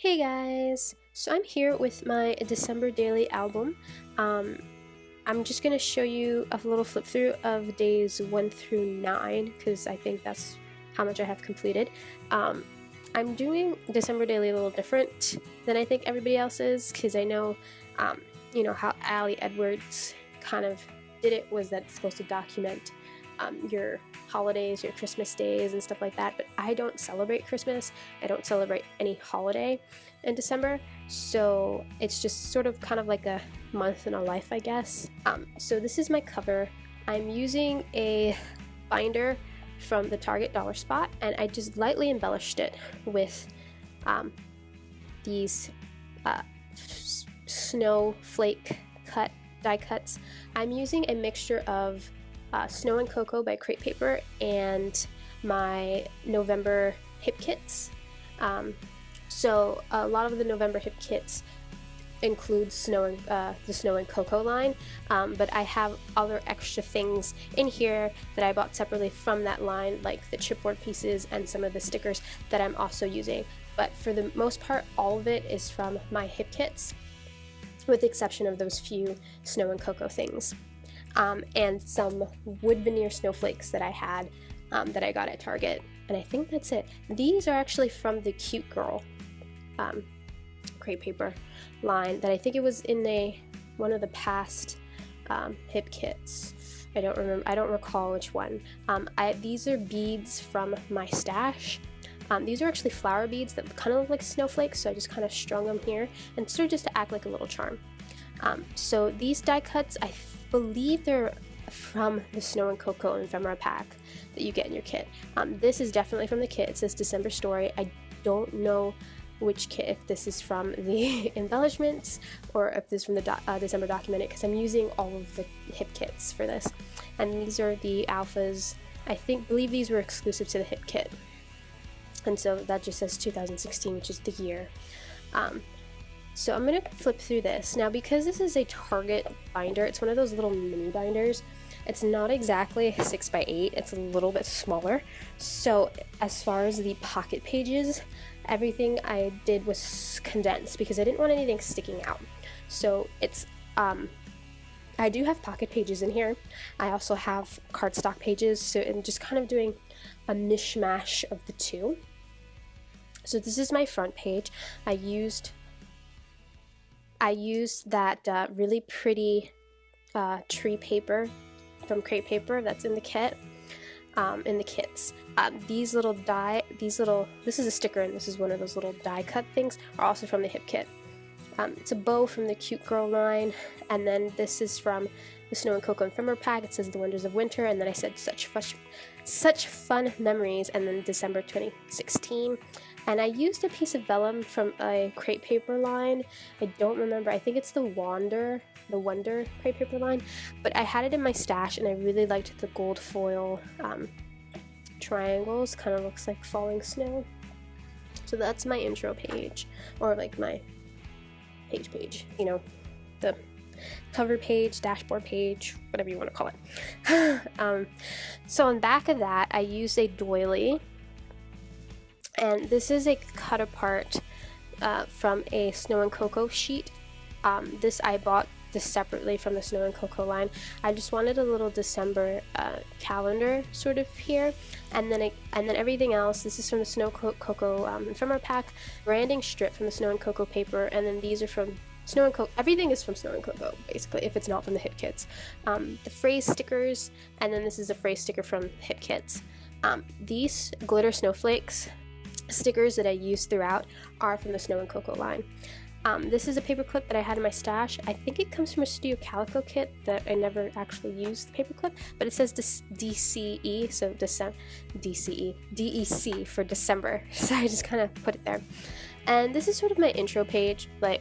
Hey guys! So I'm here with my December daily album. I'm just going to show you a little flip through of days 1 through 9 because I think that's how much I have completed. I'm doing December daily a little different than I think everybody else is because I know, how Ali Edwards kind of did it was that it's supposed to document your holidays, your Christmas days and stuff like that, but I don't celebrate Christmas. I don't celebrate any holiday in December, so it's just sort of kind of like a month in a life, I guess. So this is my cover. I'm using a binder from the Target Dollar Spot, and I just lightly embellished it with these snowflake die cuts. I'm using a mixture of Snow and Cocoa by Crepe Paper and my November hip kits. So a lot of the November hip kits include the Snow and Cocoa line, but I have other extra things in here that I bought separately from that line, like the chipboard pieces and some of the stickers that I'm also using. But for the most part, all of it is from my hip kits, with the exception of those few Snow and Cocoa things. And some wood veneer snowflakes that I had that I got at Target, and I think that's it. These are actually from the Cute Girl Crepe Paper line that I think it was in one of the past hip kits. I don't remember. I don't recall which one. These are beads from my stash. These are actually flower beads that kind of look like snowflakes, so I just kind of strung them here and sort of just to act like a little charm. So these die cuts, I believe they're from the Snow and Cocoa ephemera pack that you get in your kit. This is definitely from the kit. It says December Story. I don't know which kit, if this is from the embellishments or if this is from the December Documented, because I'm using all of the hip kits for this. And these are the alphas. I believe these were exclusive to the hip kit. And so that just says 2016, which is the year. So I'm going to flip through this. Now, because this is a Target binder, it's one of those little mini binders. It's not exactly 6x8, it's a little bit smaller. So as far as the pocket pages, everything I did was condensed because I didn't want anything sticking out. So it's, I do have pocket pages in here. I also have cardstock pages, so I'm just kind of doing a mishmash of the two. So this is my front page. I used that really pretty tree paper from Crepe Paper that's in the kit, in the kits. This is a sticker, and this is one of those little die cut things, are also from the hip kit. It's a bow from the Cute Girl line, and then this is from the Snow and Cocoa ephemera pack. It says The Wonders of Winter, and then I said such fun memories, and then December 2016. And I used a piece of vellum from a Crepe Paper line. I don't remember. I think it's the Wonder Crepe Paper line. But I had it in my stash, and I really liked the gold foil triangles. Kind of looks like falling snow. So that's my intro page, or like my page. You know, the cover page, dashboard page, whatever you want to call it. So on back of that, I used a doily. And this is a cut apart from a Snow and Cocoa sheet. I bought this separately from the Snow and Cocoa line. I just wanted a little December calendar sort of here, and then everything else. This is from the Snow Cocoa ephemera pack, branding strip from the Snow and Cocoa paper, and then these are from Snow and Cocoa. Everything is from Snow and Cocoa, basically, if it's not from the hip kits. The phrase stickers, and then this is a phrase sticker from hip kits. These glitter snowflakes stickers that I use throughout are from the Snow and Cocoa line. This is a paper clip that I had in my stash. I think it comes from a Studio Calico kit that I never actually used the paper clip, but it says DCE, so DEC for December. So I just kind of put it there. And this is sort of my intro page, I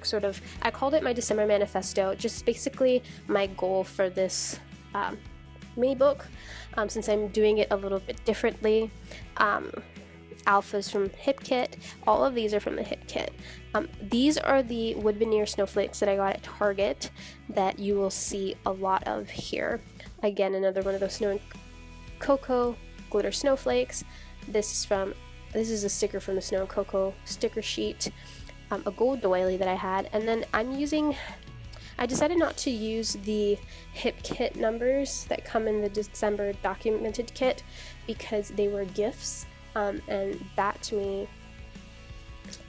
called it my December manifesto, just basically my goal for this mini book, since I'm doing it a little bit differently. Alphas from hip kit. All of these are from the hip kit. These are the wood veneer snowflakes that I got at Target that you will see a lot of here. Again, another one of those Snow and Cocoa glitter snowflakes. This is a sticker from the Snow and Cocoa sticker sheet. a gold doily that I had, and then I decided not to use the hip kit numbers that come in the December documented kit because they were gifts, and that to me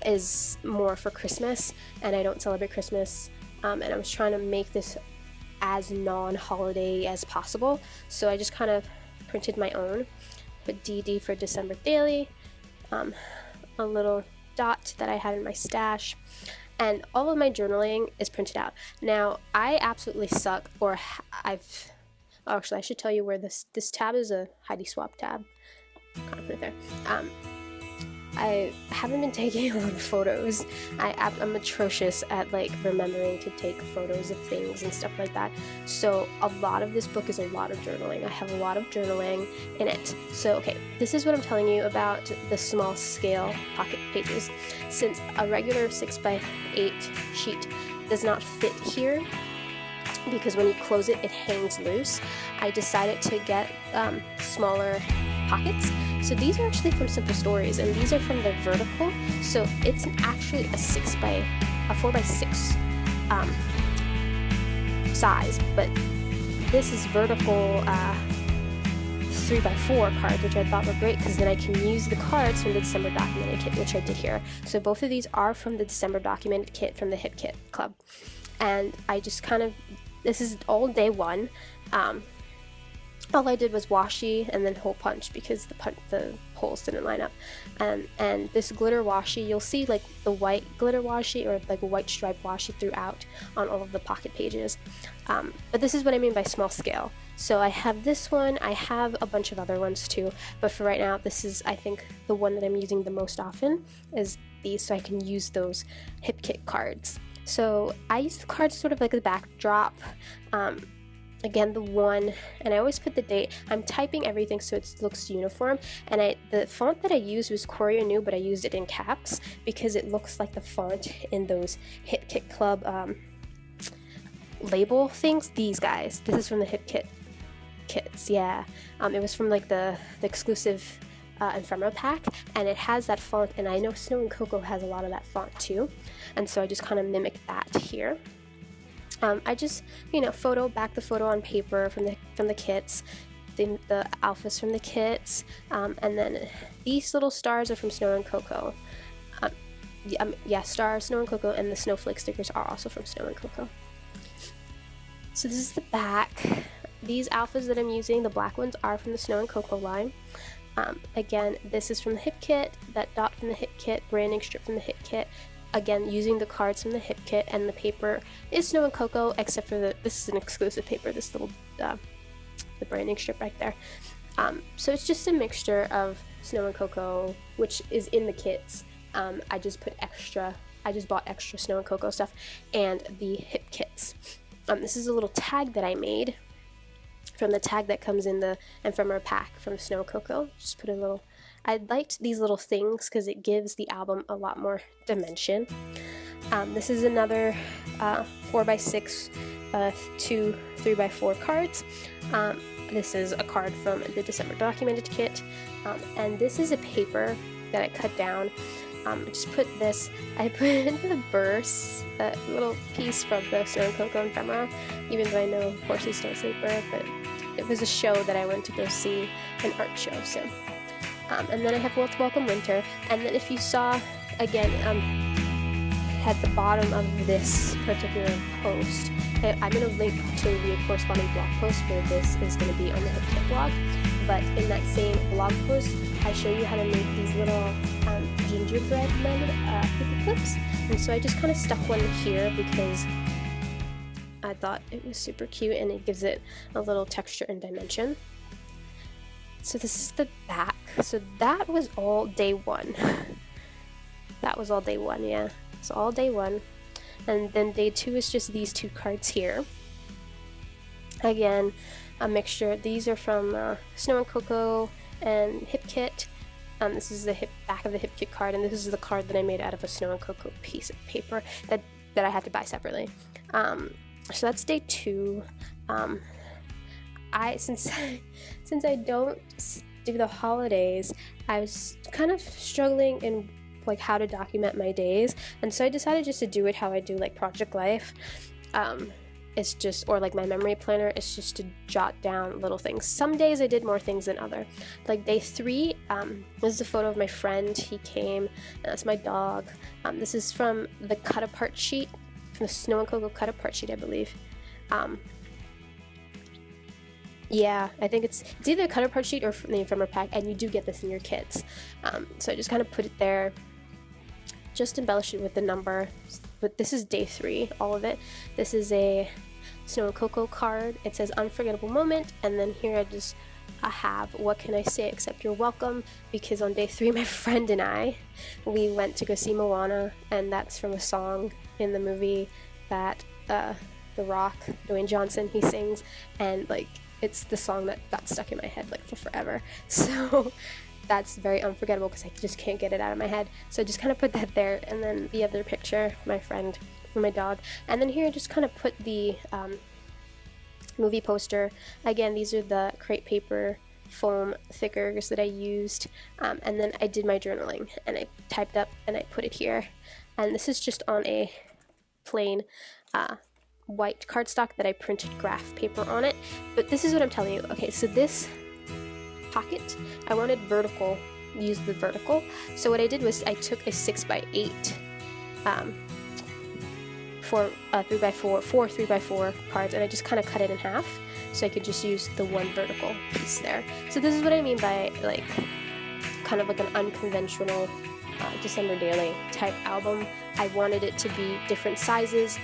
is more for Christmas, and I don't celebrate Christmas, and I was trying to make this as non-holiday as possible, so I just kind of printed my own. Put DD for December daily, a little dot that I had in my stash, and all of my journaling is printed out. Now, I absolutely suck, actually I should tell you where this tab is a Heidi Swap tab. Kind of put it there. I haven't been taking a lot of photos. I'm atrocious at like remembering to take photos of things and stuff like that. So a lot of this book is a lot of journaling. I have a lot of journaling in it. So okay, this is what I'm telling you about the small scale pocket pages. Since a regular 6x8 sheet does not fit here, because when you close it, it hangs loose, I decided to get smaller pockets. So these are actually from Simple Stories, and these are from the vertical. So it's actually a 4x6 size, but this is vertical 3x4 cards, which I thought were great because then I can use the cards from the December documented kit, which I did here. So both of these are from the December documented kit from the Hip Kit Club, and I just this is all day one. All I did was washi and then hole punch because the holes didn't line up. And this glitter washi, you'll see like the white glitter washi or like a white stripe washi throughout on all of the pocket pages. But this is what I mean by small scale. So I have this one, I have a bunch of other ones too, but for right now, this is, I think, the one that I'm using the most often is these, so I can use those Hip Kit cards. So I use the cards sort of like a backdrop. Again, the one, and I always put the date. I'm typing everything so it looks uniform, and the font that I used was Courier New, but I used it in caps because it looks like the font in those Hip Kit Club label things. These guys, this is from the Hip Kit kits, yeah. It was from like the exclusive ephemera pack, and it has that font, and I know Snow and Cocoa has a lot of that font too, and so I just kind of mimic that here. I just, back the photo on paper from the kits, the alphas from the kits, and then these little stars are from Snow and Cocoa. Star, Snow and Cocoa, and the snowflake stickers are also from Snow and Cocoa. So this is the back. These alphas that I'm using, the black ones, are from the Snow and Cocoa line. Again, this is from the Hip Kit, that dot from the Hip Kit, branding strip from the Hip Kit. Again, using the cards from the Hip Kit, and the paper is Snow and Cocoa, except for this is an exclusive paper, this little, the branding strip right there. So it's just a mixture of Snow and Cocoa, which is in the kits. I just bought extra Snow and Cocoa stuff, and the Hip Kits. This is a little tag that I made from the tag that comes in the ephemera pack from Snow and Cocoa. Just put a little, I liked these little things because it gives the album a lot more dimension. This is another 4x6, 2 3x4 cards. This is a card from the December documented kit, and this is a paper that I cut down. Just put this, I put into the burrs, that little piece from the Snow and Cocoa ephemera, even though I know horses don't say burr, but it was a show that I went to go see, an art show, so. And then I have Welcome Winter, and then if you saw, again, at the bottom of this particular post, I'm going to link to the corresponding blog post where this is going to be on the Hip Kit blog, but in that same blog post, I show you how to make these little gingerbread paper clips, and so I just kind of stuck one here because I thought it was super cute and it gives it a little texture and dimension. So this is the back. So that was all day one. That was all day one, yeah. So all day one. And then day two is just these two cards here. Again, a mixture. These are from Snow and Cocoa and Hip Kit. This is the back of the Hip Kit card, and this is the card that I made out of a Snow and Cocoa piece of paper that I had to buy separately. So that's day two. Since I don't do the holidays, I was kind of struggling in like how to document my days, and so I decided just to do it how I do like Project Life. It's just, or like my memory planner, it's just to jot down little things. Some days I did more things than other. Like day 3, this is a photo of my friend. He came, and that's my dog. This is from the cut apart sheet, from the Snow and Cocoa cut apart sheet, I believe. Yeah, I think it's either a cut apart sheet or from the ephemeral pack, and you do get this in your kits. So I just kind of put it there, just embellish it with the number. But this is day 3, all of it. This is a Snow and Cocoa card. It says unforgettable moment, and then here I have what can I say except you're welcome, because on day 3 my friend and we went to go see Moana, and that's from a song in the movie that The Rock, Dwayne Johnson, he sings, and like it's the song that got stuck in my head like for forever. So that's very unforgettable because I just can't get it out of my head. So I just kind of put that there, and then the other picture, my friend and my dog, and then here I just kind of put the movie poster. Again, these are the crepe paper foam thickers that I used, and then I did my journaling, and I typed up and I put it here, and this is just on a plain white cardstock that I printed graph paper on it. But this is what I'm telling you. Okay, so this pocket, I wanted vertical, use the vertical. So what I did was I took a 6x8 4 3x4 cards, and I just kind of cut it in half so I could just use the one vertical piece there. So this is what I mean by like kind of like an unconventional December Daily type album. I wanted it to be different sizes.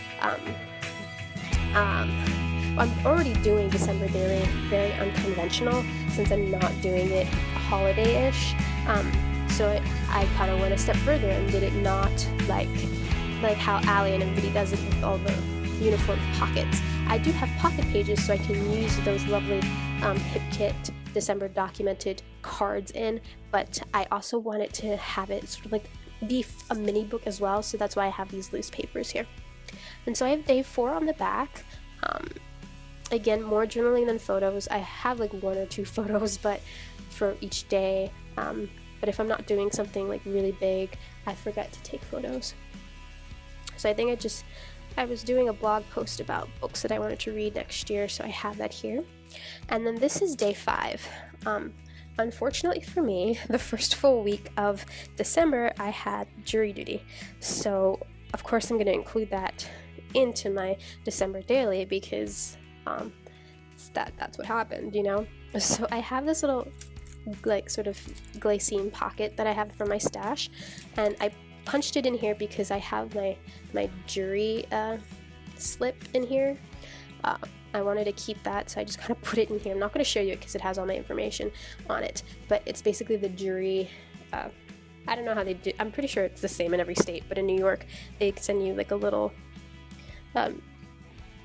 I'm already doing December Daily very unconventional since I'm not doing it holiday-ish. So I kind of went a step further and did it not like how Allie and everybody does it with all the uniform pockets. I do have pocket pages so I can use those lovely Hip Kit December documented cards in, but I also wanted to have it sort of like be a mini book as well, so that's why I have these loose papers here. And so I have day 4 on the back. Again, more journaling than photos. I have like 1 or 2 photos, but for each day. But if I'm not doing something like really big, I forget to take photos. So I think I was doing a blog post about books that I wanted to read next year, so I have that here. And then this is day 5. Unfortunately for me, the first full week of December, I had jury duty. So of course I'm going to include that into my December Daily because that's what happened, you know? So I have this little like sort of glycine pocket that I have for my stash, and I punched it in here because I have my jury slip in here. I wanted to keep that, so I just kind of put it in here. I'm not going to show you it because it has all my information on it, but it's basically the jury. I don't know how they do. I'm pretty sure it's the same in every state, but in New York, they send you like a little.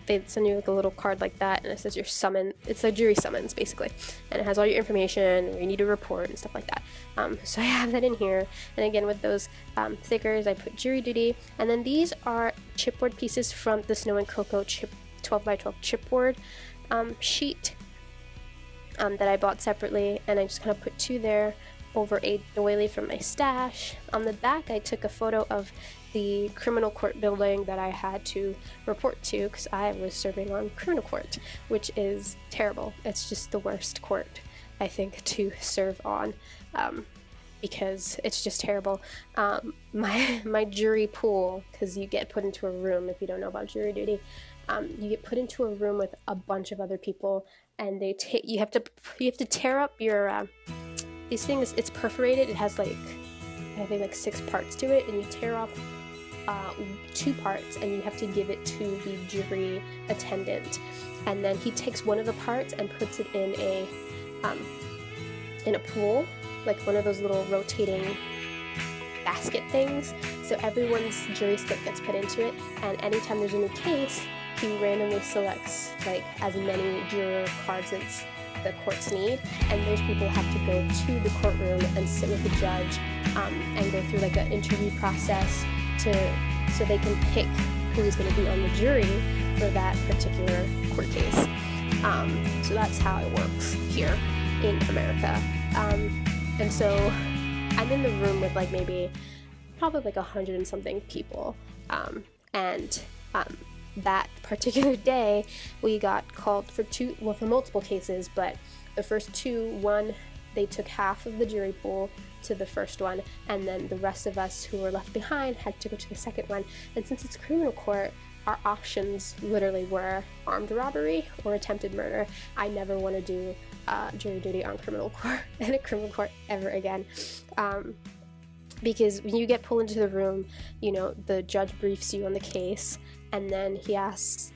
They send you like a little card like that, and it says your summon. It's a jury summons basically, and it has all your information where you need to report and stuff like that. So I have that in here, and again with those thickers, I put jury duty, and then these are chipboard pieces from the Snow and Cocoa 12x12 chipboard sheet that I bought separately, and I just kind of put 2 there over a doily from my stash. On the back, I took a photo of the criminal court building that I had to report to because I was serving on criminal court, which is terrible. It's just the worst court, I think, to serve on because it's just terrible. My jury pool, because you get put into a room if you don't know about jury duty, you get put into a room with a bunch of other people, and you have to tear up your these things. It's perforated. It has like I think like 6 parts to it, and you tear off 2 parts, and you have to give it to the jury attendant, and then he takes one of the parts and puts it in a pool, like one of those little rotating basket things. So everyone's jury slip gets put into it, and anytime there's a new case, he randomly selects like as many juror cards as the courts need, and those people have to go to the courtroom and sit with the judge and go through like an interview process so they can pick who's going to be on the jury for that particular court case. So that's how it works here in America. And so I'm in the room with like maybe probably like 100 and something people. And that particular day, we got called for for multiple cases, but the first two, one, they took half of the jury pool to the first one, and then the rest of us who were left behind had to go to the second one. And since it's criminal court, our options literally were armed robbery or attempted murder. I never want to do jury duty on criminal court in a criminal court ever again. Because when you get pulled into the room, you know, the judge briefs you on the case, and then he asks,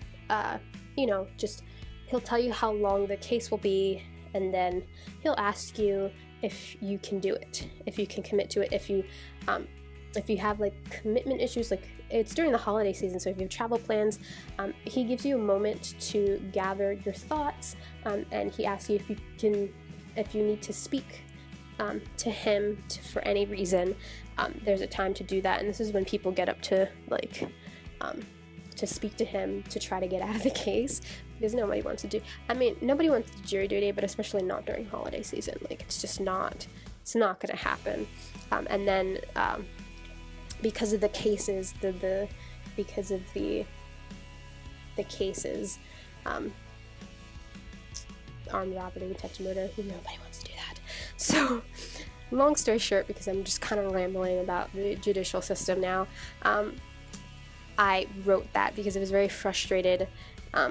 he'll tell you how long the case will be, and then he'll ask you if you can do it, if you can commit to it, if you have like commitment issues, like it's during the holiday season, so if you have travel plans, he gives you a moment to gather your thoughts, and he asks you if you need to speak to him for any reason. There's a time to do that, and this is when people get up to to speak to him to try to get out of the case, because nobody wants to do jury duty, but especially not during holiday season. Like, it's not gonna happen. And then because of the cases, the cases, armed robbery, attempted murder, nobody wants to do that. So, long story short, because I'm just kind of rambling about the judicial system now, I wrote that because I was very frustrated. I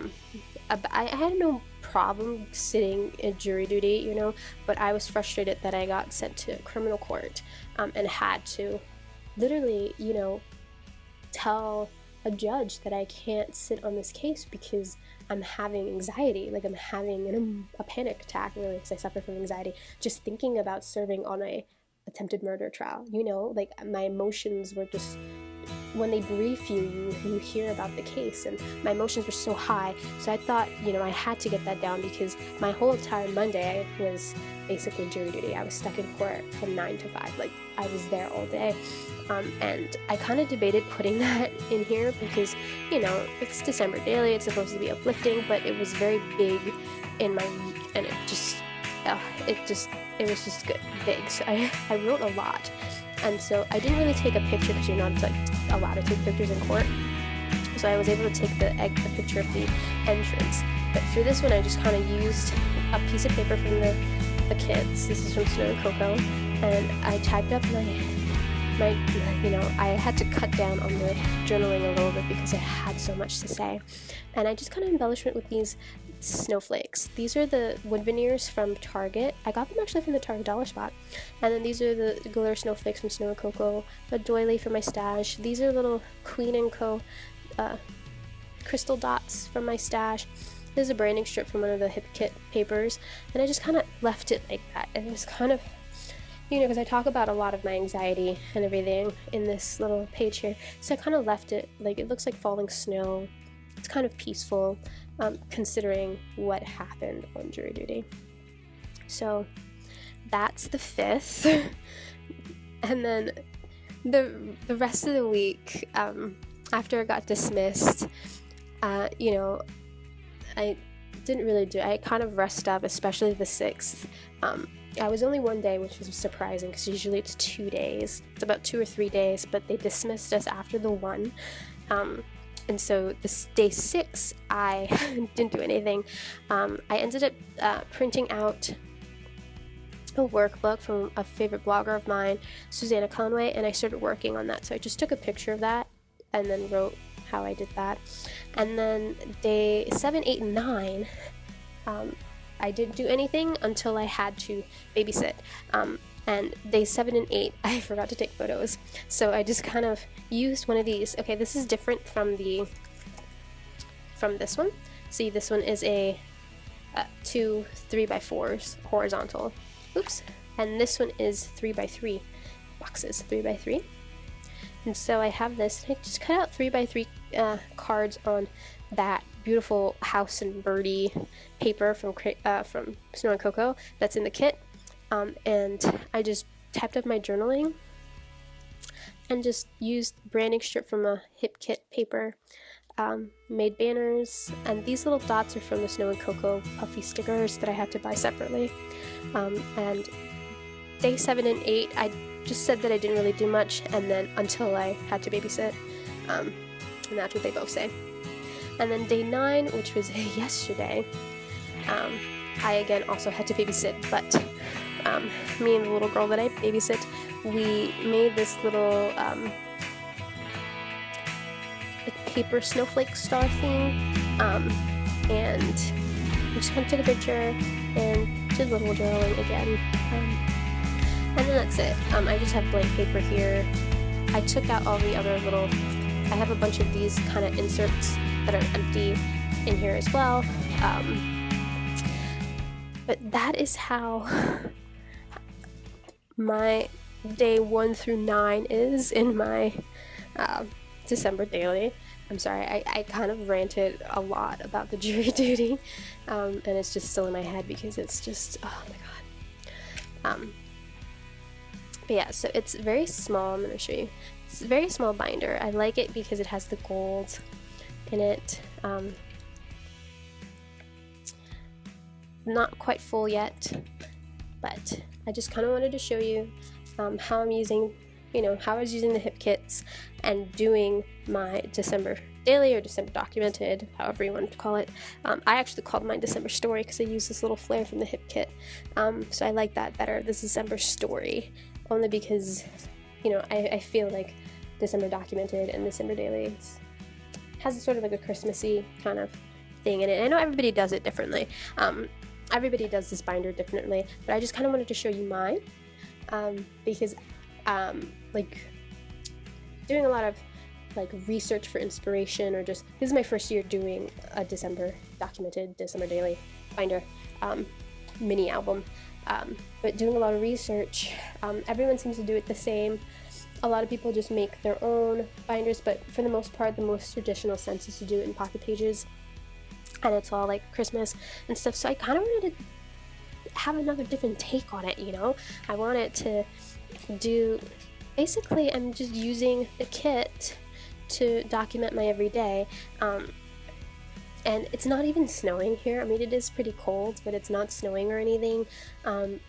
had no problem sitting in jury duty, but I was frustrated that I got sent to criminal court, and had to literally, tell a judge that I can't sit on this case because I'm having anxiety, like I'm having a panic attack, really, because I suffer from anxiety just thinking about serving on a attempted murder trial. Like, my emotions were just, when they brief you hear about the case, and my emotions were so high. So I thought, I had to get that down, because my whole entire Monday was basically jury duty. I was stuck in court from 9 to 5. Like, I was there all day. And I kind of debated putting that in here because, it's December daily, it's supposed to be uplifting, but it was very big in my week, and it was just good, big. So I wrote a lot. And so I didn't really take a picture, because you're not allowed to take pictures in court. So I was able to take the picture of the entrance. But for this one, I just kind of used a piece of paper from the kids. This is from Snow and Coco. And I typed up I had to cut down on the journaling a little bit because I had so much to say. And I just kind of embellished it with these snowflakes. These are the wood veneers from Target. I got them actually from the Target dollar spot. And then these are the glitter snowflakes from Snow and Coco, a doily for my stash. These are little Queen & Co. Crystal dots from my stash. This is a branding strip from one of the Hip Kit papers. And I just kind of left it like that. And it was kind of, because I talk about a lot of my anxiety and everything in this little page here. So I kind of left it like, it looks like falling snow. It's kind of peaceful, considering what happened on jury duty. So that's the 5th. And then the rest of the week, after I got dismissed, I didn't really I kind of rested up, especially the 6th. I was only one day, which was surprising, because usually it's 2 days. It's about 2 or 3 days, but they dismissed us after the 1. And so this day 6, I didn't do anything. I ended up printing out a workbook from a favorite blogger of mine, Susanna Conway, and I started working on that. So I just took a picture of that and then wrote how I did that. And then day 7, 8, and 9, I didn't do anything until I had to babysit. And day 7 and 8, I forgot to take photos. So I just kind of used one of these. Okay, this is different from this one. See, this one is a 2 3x4s horizontal. Oops. And this one is 3x3 boxes, 3x3. And so I have this, and I just cut out 3x3 cards on that beautiful house and birdie paper from Snow and Coco that's in the kit. And I just typed up my journaling and just used branding strip from a Hip Kit paper, made banners, and these little dots are from the Snow and Coco puffy stickers that I had to buy separately. And day 7 and 8, I just said that I didn't really do much, and then until I had to babysit, and that's what they both say. And then day 9, which was yesterday, I again also had to babysit, but me and the little girl that I babysit, we made this little like paper snowflake star thing, and we just kind of took a picture and did a little drawing again, and then that's it. I just have blank paper here. I took out all the other little, I have a bunch of these kind of inserts that are empty in here as well, but that is how my day 1 through 9 is in my December daily. I'm sorry, I kind of ranted a lot about the jury duty, and it's just still in my head because it's just, oh my god. But yeah, so it's very small. I'm going to show you. It's a very small binder. I like it because it has the gold in it. Not quite full yet, but I just kind of wanted to show you how I'm using, how I was using the hip kits and doing my December daily or December documented, however you want to call it. I actually called mine December story because I used this little flare from the hip kit. So I like that better, this December story, only because, I feel like December documented and December daily has sort of like a Christmassy kind of thing in it. I know everybody does it differently. Everybody does this binder differently, but I just kind of wanted to show you mine, because like doing a lot of like research for inspiration, or just, this is my first year doing a December documented, December daily binder, mini album, but doing a lot of research, everyone seems to do it the same. A lot of people just make their own binders, but for the most part, the most traditional sense is to do it in pocket pages, and it's all like Christmas and stuff. So I kind of wanted to have another different take on it, I wanted to do, basically I'm just using the kit to document my everyday, and it's not even snowing here. I mean, it is pretty cold, but it's not snowing or anything,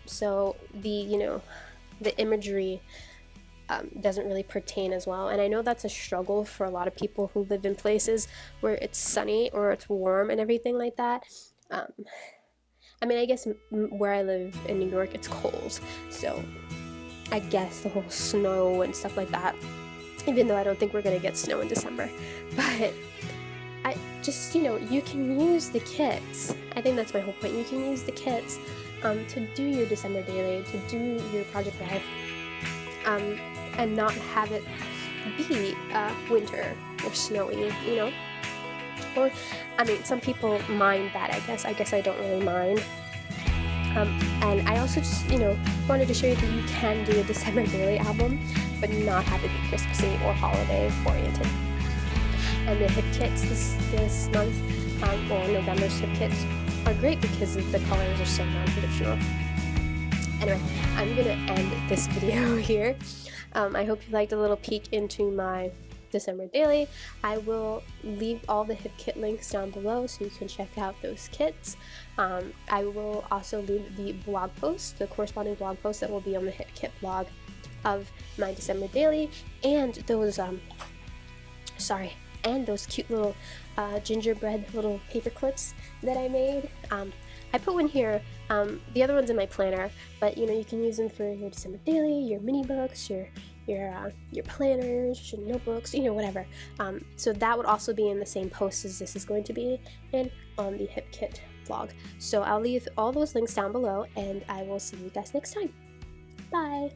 so the imagery doesn't really pertain as well. And I know that's a struggle for a lot of people who live in places where it's sunny or it's warm and everything like that. I mean, I guess where I live in New York, it's cold, so I guess the whole snow and stuff like that, even though I don't think we're gonna get snow in December, but I just, you can use the kits. I think that's my whole point. You can use the kits to do your December daily, to do your project life, and not have it be winter or snowy, or, I mean, some people mind that, I guess I don't really mind, and I also just, wanted to show you that you can do a December daily album, but not have it be Christmassy or holiday oriented. And the hip kits this month, or November's hip kits, are great because the colors are so non-traditional. Anyway, I'm gonna end this video here. I hope you liked a little peek into my December daily. I will leave all the hip kit links down below so you can check out those kits. I will also leave the blog post, the corresponding blog post that will be on the hip kit blog of my December daily, and those those cute little gingerbread little paper clips that I made. I put one here, the other one's in my planner, but you can use them for your December daily, your mini books, your planners, your notebooks, whatever. So that would also be in the same post as this is going to be in on the hip kit vlog. So I'll leave all those links down below, and I will see you guys next time. Bye!